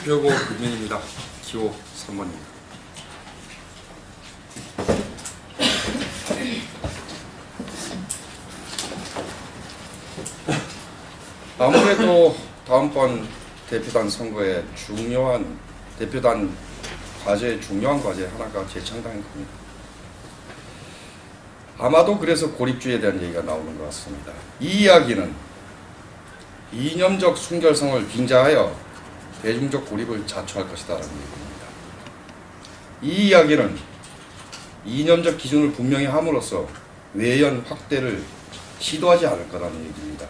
대표고 국민입니다. 기호 3번입니다. 아무래도 다음번 대표단 선거에 중요한 대표단 과제, 중요한 과제 하나가 재창당일 겁니다. 아마도 그래서 고립주의에 대한 얘기가 나오는 것 같습니다. 이 이야기는 이념적 순결성을 빙자하여 대중적 고립을 자초할 것이다라는 얘기입니다. 이 이야기는 이념적 기준을 분명히 함으로써 외연 확대를 시도하지 않을 거라는 얘기입니다.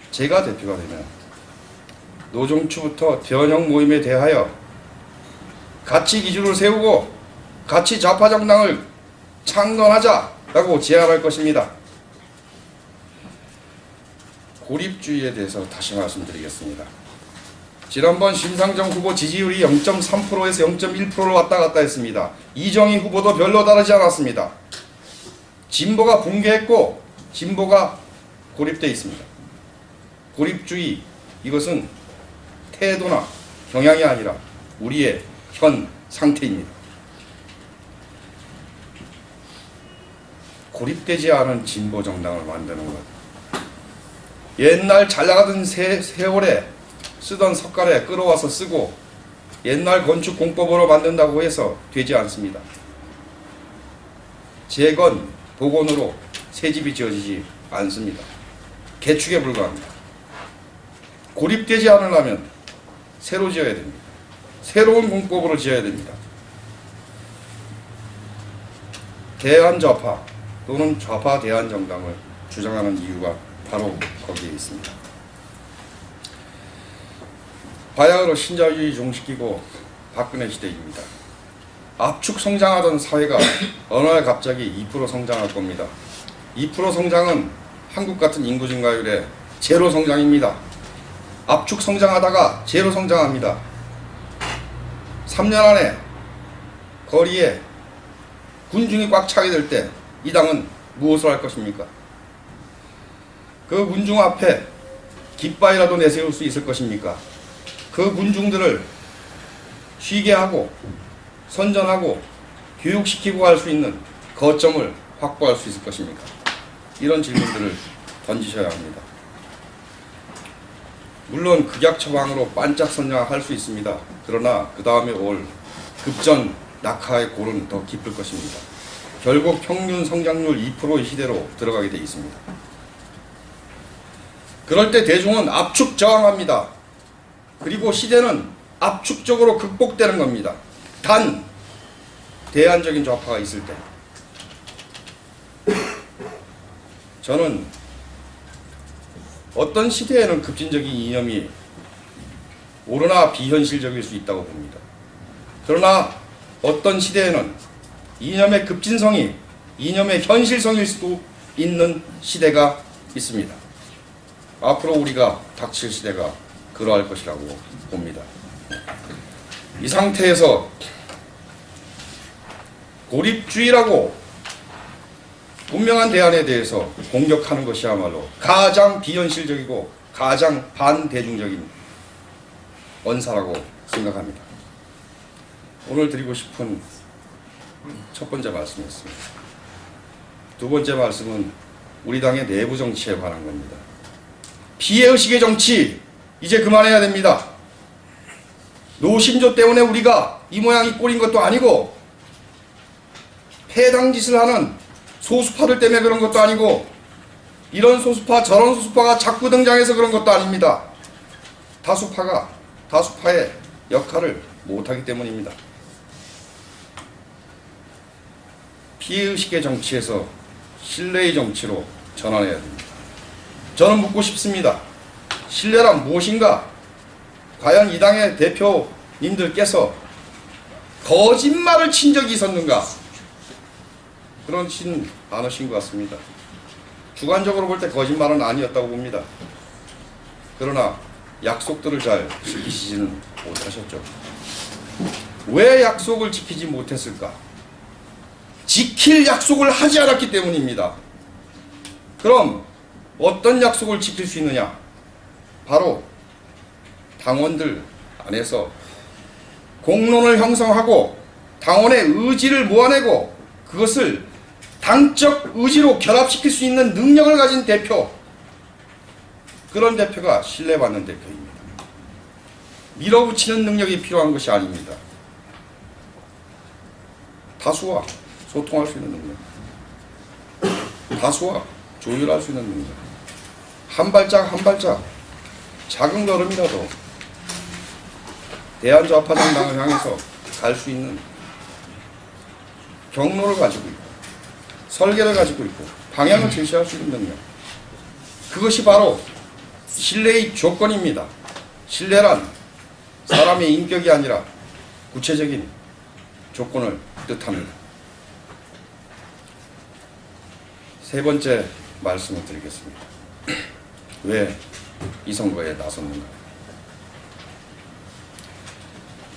제가 대표가 되면 노정추부터 변형 모임에 대하여 가치 기준을 세우고 가치 좌파 정당을 창건하자라고 제안할 것입니다. 고립주의에 대해서 다시 말씀드리겠습니다. 지난번 심상정 후보 지지율이 0.3%에서 0.1%로 왔다 갔다 했습니다. 이정희 후보도 별로 다르지 않았습니다. 진보가 붕괴했고 진보가 고립되어 있습니다. 고립주의, 이것은 태도나 경향이 아니라 우리의 현 상태입니다. 고립되지 않은 진보 정당을 만드는 것, 옛날 잘 나가던 세월에 쓰던 석가래 끌어와서 쓰고 옛날 건축 공법으로 만든다고 해서 되지 않습니다. 재건, 복원으로 새 집이 지어지지 않습니다. 개축에 불과합니다. 고립되지 않으려면 새로 지어야 됩니다. 새로운 공법으로 지어야 됩니다. 대한좌파 또는 좌파 대한정당을 주장하는 이유가 바로 거기에 있습니다. 바야흐로 신자유주의 종식기고 박근혜 시대입니다. 압축 성장하던 사회가 어느 날 갑자기 2% 성장할 겁니다. 2% 성장은 한국 같은 인구 증가율의 제로 성장입니다. 압축 성장하다가 제로 성장합니다. 3년 안에 거리에 군중이 꽉 차게 될 때 이 당은 무엇을 할 것입니까? 그 군중 앞에 깃발이라도 내세울 수 있을 것입니까? 그 군중들을 쉬게 하고 선전하고 교육시키고 할 수 있는 거점을 확보할 수 있을 것입니까? 이런 질문들을 던지셔야 합니다. 물론 극약 처방으로 반짝 선양할 수 있습니다. 그러나 그 다음에 올 급전 낙하의 골은 더 깊을 것입니다. 결국 평균 성장률 2%의 시대로 들어가게 돼 있습니다. 그럴 때 대중은 압축 저항합니다. 그리고 시대는 압축적으로 극복되는 겁니다. 단 대안적인 좌파가 있을 때. 저는 어떤 시대에는 급진적인 이념이 옳으나 비현실적일 수 있다고 봅니다. 그러나 어떤 시대에는 이념의 급진성이 이념의 현실성일 수도 있는 시대가 있습니다. 앞으로 우리가 닥칠 시대가 그러할 것이라고 봅니다. 이 상태에서 고립주의라고 분명한 대안에 대해서 공격하는 것이야말로 가장 비현실적이고 가장 반대중적인 언사라고 생각합니다. 오늘 드리고 싶은 첫 번째 말씀이었습니다. 두 번째 말씀은 우리 당의 내부 정치에 관한 겁니다. 피해의식의 정치, 이제 그만해야 됩니다. 노심조 때문에 우리가 이 모양 이 꼴인 것도 아니고 해당 짓을 하는 소수파들 때문에 그런 것도 아니고 이런 소수파 저런 소수파가 자꾸 등장해서 그런 것도 아닙니다. 다수파가 다수파의 역할을 못하기 때문입니다. 피해의식의 정치에서 신뢰의 정치로 전환해야 됩니다. 저는 묻고 싶습니다. 신뢰란 무엇인가? 과연 이 당의 대표님들께서 거짓말을 친 적이 있었는가? 그렇진 않으신 것 같습니다. 주관적으로 볼 때 거짓말은 아니었다고 봅니다. 그러나 약속들을 잘 지키지는 못하셨죠. 왜 약속을 지키지 못했을까? 지킬 약속을 하지 않았기 때문입니다. 그럼 어떤 약속을 지킬 수 있느냐? 바로 당원들 안에서 공론을 형성하고 당원의 의지를 모아내고 그것을 당적 의지로 결합시킬 수 있는 능력을 가진 대표, 그런 대표가 신뢰받는 대표입니다. 밀어붙이는 능력이 필요한 것이 아닙니다. 다수와 소통할 수 있는 능력, 다수와 조율할 수 있는 능력, 한 발짝 한 발짝 작은 걸음이라도 대한좌파 정당을 향해서 갈 수 있는 경로를 가지고 있고 설계를 가지고 있고 방향을 제시할 수 있는 능력, 그것이 바로 신뢰의 조건입니다. 신뢰란 사람의 인격이 아니라 구체적인 조건을 뜻합니다. 세 번째 말씀을 드리겠습니다. 왜 이 선거에 나섰는가?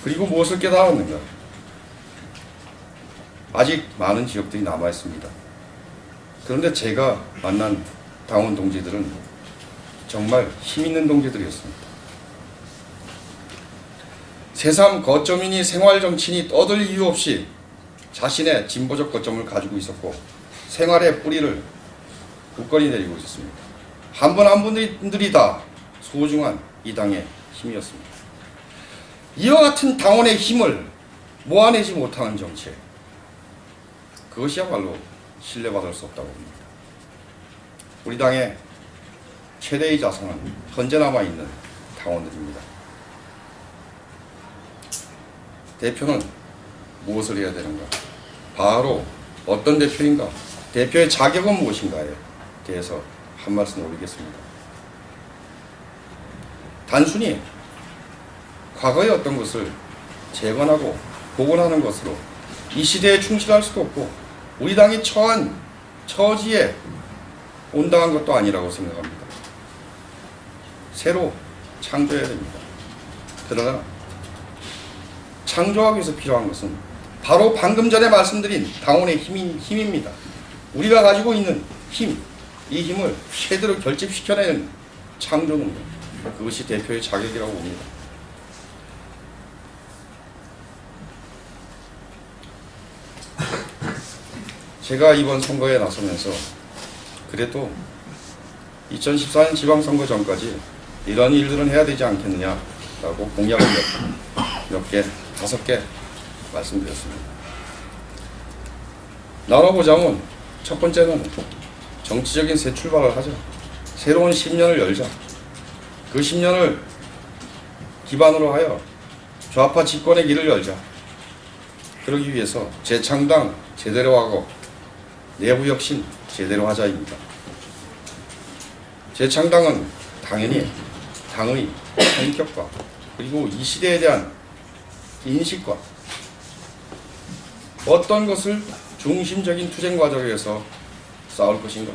그리고 무엇을 깨달았는가? 아직 많은 지역들이 남아 있습니다. 그런데 제가 만난 당원 동지들은 정말 힘있는 동지들이었습니다. 새삼 거점이니 생활정치인이 떠들 이유 없이 자신의 진보적 거점을 가지고 있었고 생활의 뿌리를 굳건히 내리고 있었습니다. 한 분 한 분들이 다 소중한 이 당의 힘이었습니다. 이와 같은 당원의 힘을 모아내지 못하는 정치, 그것이야말로 신뢰받을 수 없다고 봅니다. 우리 당의 최대의 자산은 현재 남아있는 당원들입니다. 대표는 무엇을 해야 되는가? 바로 어떤 대표인가? 대표의 자격은 무엇인가에 대해서 한 말씀 올리겠습니다. 단순히 과거의 어떤 것을 재건하고 복원하는 것으로 이 시대에 충실할 수도 없고 우리 당이 처한 처지에 온당한 것도 아니라고 생각합니다. 새로 창조해야 됩니다. 그러나 창조하기 위해서 필요한 것은 바로 방금 전에 말씀드린 당원의 힘입니다. 우리가 가지고 있는 힘, 이 힘을 최대로 결집시켜내는 창조 능력, 그것이 대표의 자격이라고 봅니다. 제가 이번 선거에 나서면서 그래도 2014년 지방선거 전까지 이런 일들은 해야 되지 않겠느냐라고 공약을 몇 개, 5개 말씀드렸습니다. 나눠보자면 첫 번째는 정치적인 새 출발을 하자. 새로운 10년을 열자. 그 10년을 기반으로 하여 좌파 집권의 길을 열자. 그러기 위해서 재창당 제대로 하고 내부 혁신 제대로 하자입니다. 재창당은 당연히 당의 성격과 그리고 이 시대에 대한 인식과 어떤 것을 중심적인 투쟁 과정에서 싸울 것인가,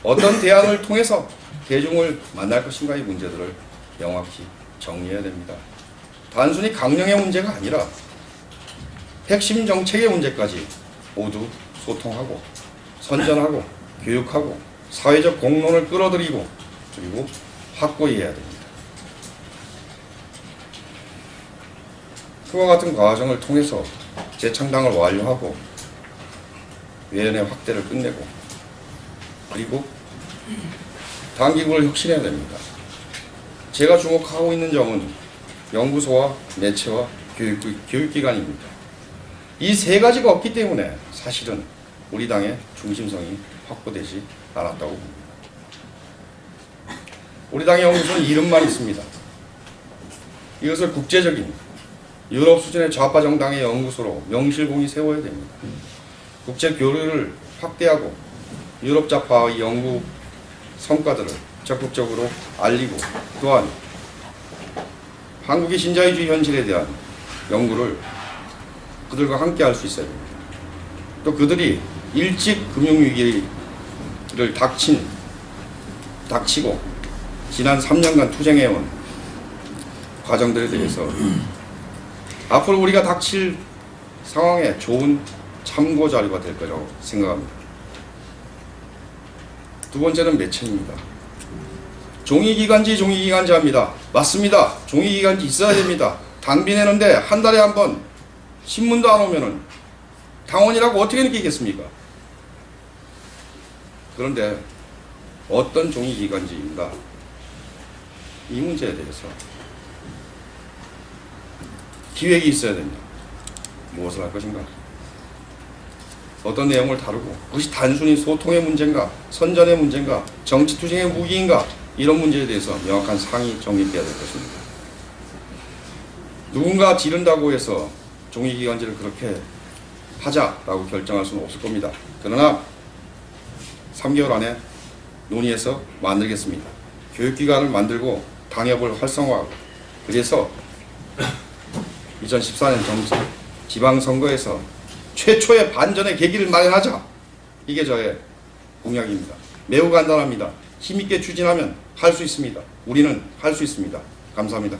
어떤 대안을 통해서 대중을 만날 것인가의 문제들을 명확히 정리해야 됩니다. 단순히 강령의 문제가 아니라 핵심 정책의 문제까지 모두 소통하고 선전하고 교육하고 사회적 공론을 끌어들이고 그리고 확고히 해야 됩니다. 그와 같은 과정을 통해서 재창당을 완료하고 외연의 확대를 끝내고 그리고 당기구를 혁신해야 됩니다. 제가 주목하고 있는 점은 연구소와 매체와 교육기관입니다. 이 세 가지가 없기 때문에 사실은 우리 당의 중심성이 확보되지 않았다고 봅니다. 우리 당의 연구소는 이름만 있습니다. 이것을 국제적인 유럽 수준의 좌파 정당의 연구소로 명실공히 세워야 됩니다. 국제 교류를 확대하고 유럽 좌파의 연구 성과들을 적극적으로 알리고 또한 한국의 신자유주의 현실에 대한 연구를 그들과 함께 할 수 있어야 됩니다. 또 그들이 일찍 금융위기를 닥치고 지난 3년간 투쟁해온 과정들에 대해서 앞으로 우리가 닥칠 상황에 좋은 참고 자료가 될 거라고 생각합니다. 두 번째는 매체입니다. 종이기간지 합니다. 맞습니다. 종이기간지 있어야 됩니다. 당비 내는데 한 달에 한 번 신문도 안 오면은 당원이라고 어떻게 느끼겠습니까? 그런데 어떤 종이기간지인가? 이 문제에 대해서 기획이 있어야 됩니다. 무엇을 할 것인가? 어떤 내용을 다루고 그것이 단순히 소통의 문제인가? 선전의 문제인가? 정치투쟁의 무기인가? 이런 문제에 대해서 명확한 상이 정립돼야 될 것입니다. 누군가 지른다고 해서 종이기간지를 그렇게 하자라고 결정할 수는 없을 겁니다. 그러나 3개월 안에 논의해서 만들겠습니다. 교육기관을 만들고 당협을 활성화하고 그래서 2014년 지방선거에서 최초의 반전의 계기를 마련하자. 이게 저의 공약입니다. 매우 간단합니다. 힘있게 추진하면 할 수 있습니다. 우리는 할 수 있습니다. 감사합니다.